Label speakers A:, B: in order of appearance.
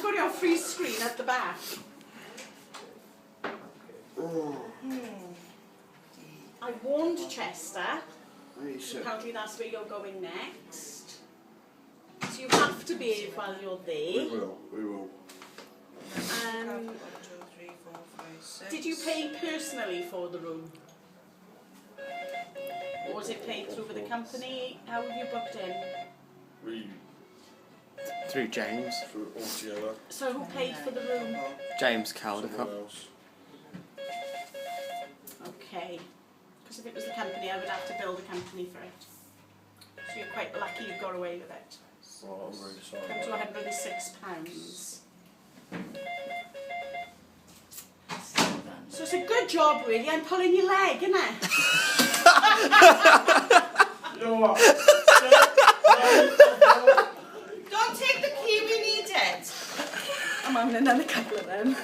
A: got your free screen at the back. I warned Chester. Apparently that's where you're going next. So you have to behave while you're there.
B: We will.
A: Did you pay personally for the room? Or was it paid through with the company? How have you booked in?
C: Through James.
B: Through altogether.
A: So who paid for the room?
C: James Caldecott.
B: Someone else.
A: Okay. Because if it was the company, I would have to bill the company for it. So you're quite lucky you got away with it.
B: Oh, I'm really sorry.
A: Come to £106. So it's a good job, really. I'm pulling your leg, isn't it?
B: You know what?
D: Don't take the key, we need it.
A: I'm having another couple of them.